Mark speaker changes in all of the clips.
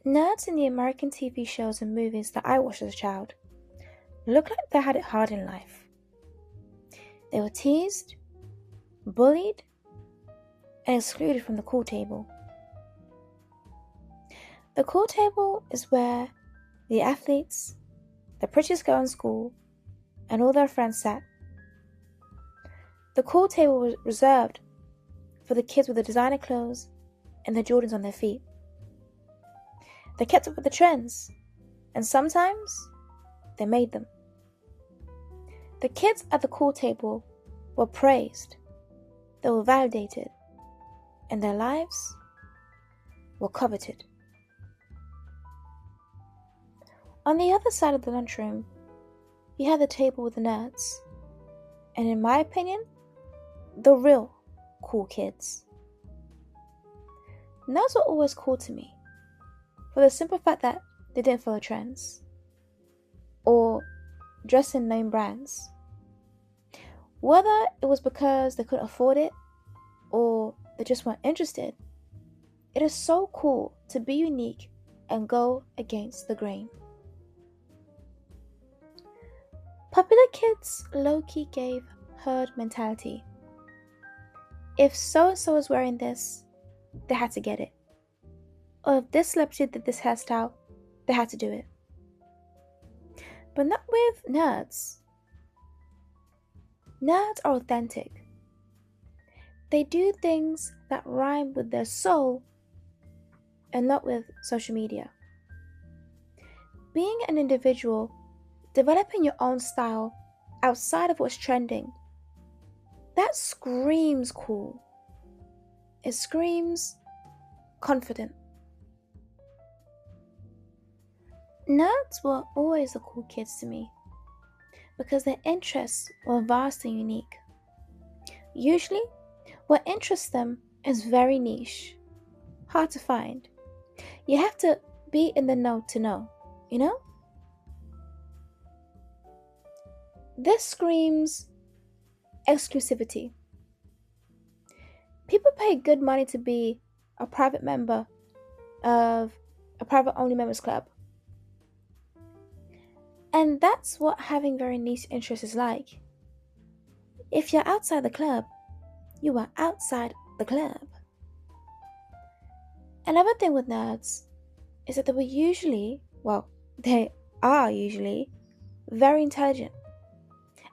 Speaker 1: Nerds in the American TV shows and movies that I watched as a child looked like they had it hard in life. They were teased, bullied, and excluded from the cool table. The cool table is where the athletes, the prettiest girl in school, and all their friends sat. The cool table was reserved for the kids with the designer clothes and the Jordans on their feet. They kept up with the trends, and sometimes they made them. The kids at the cool table were praised, they were validated, and their lives were coveted. On the other side of the lunchroom, you had the table with the nerds, and in my opinion, the real cool kids. Nerds were always cool to me, for the simple fact that they didn't follow trends, or dress in name brands. Whether it was because they couldn't afford it, or they just weren't interested, it is so cool to be unique and go against the grain. Popular kids low-key gave herd mentality. If so-and-so is wearing this, they had to get it. Or if this celebrity did this hairstyle, they had to do it. But not with nerds. Nerds are authentic. They do things that rhyme with their soul and not with social media. Being an individual, developing your own style outside of what's trending, that screams cool. It screams confident. Nerds were always the cool kids to me because their interests were vast and unique. Usually, what interests them is very niche, hard to find. You have to be in the know to know, you know? This screams exclusivity. People pay good money to be a private member of a private only members club. And that's what having very niche interests is like. If you're outside the club, you are outside the club. Another thing with nerds is that they are usually very intelligent.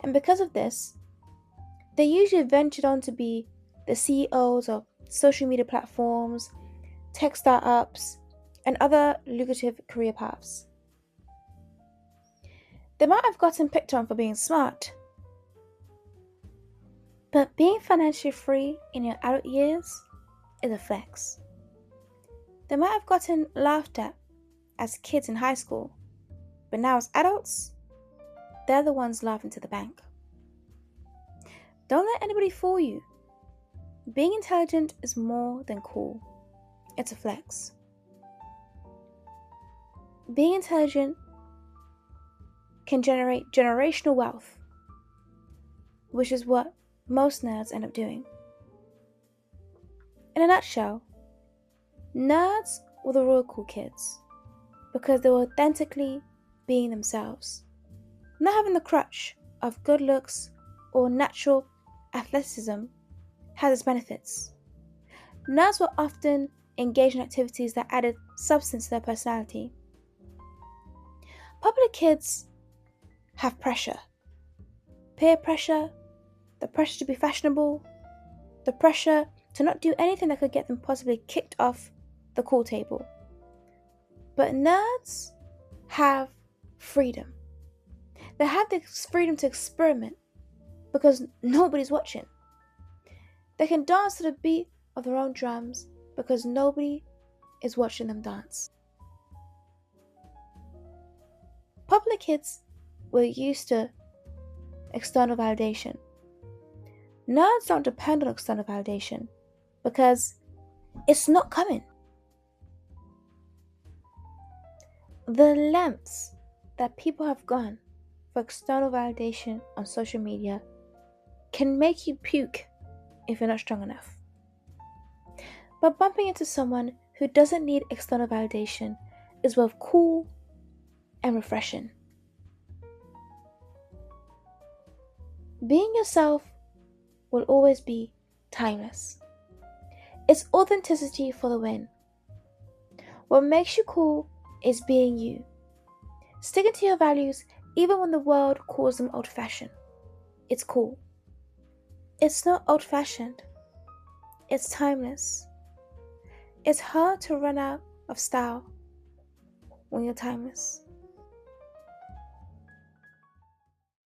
Speaker 1: And because of this, they usually ventured on to be the CEOs of social media platforms, tech startups, and other lucrative career paths. They might have gotten picked on for being smart, but being financially free in your adult years is a flex. They might have gotten laughed at as kids in high school, but now as adults, they're the ones laughing to the bank. Don't let anybody fool you. Being intelligent is more than cool. It's a flex. Being intelligent can generate generational wealth, which is what most nerds end up doing. In a nutshell, nerds were the real cool kids because they were authentically being themselves, not having the crutch of good looks or natural athleticism has its benefits. Nerds were often engaged in activities that added substance to their personality. Popular kids have pressure. Peer pressure, the pressure to be fashionable, the pressure to not do anything that could get them possibly kicked off the cool table. But nerds have freedom. They have the freedom to experiment because nobody's watching. They can dance to the beat of their own drums because nobody is watching them dance. Popular kids were used to external validation. Nerds don't depend on external validation because it's not coming. The lengths that people have gone for external validation on social media can make you puke if you're not strong enough. But bumping into someone who doesn't need external validation is both cool and refreshing. Being yourself will always be timeless. It's authenticity for the win. What makes you cool is being you, sticking to your values even when the world calls them old-fashioned. It's cool. It's not old-fashioned. It's timeless. It's hard to run out of style when you're timeless.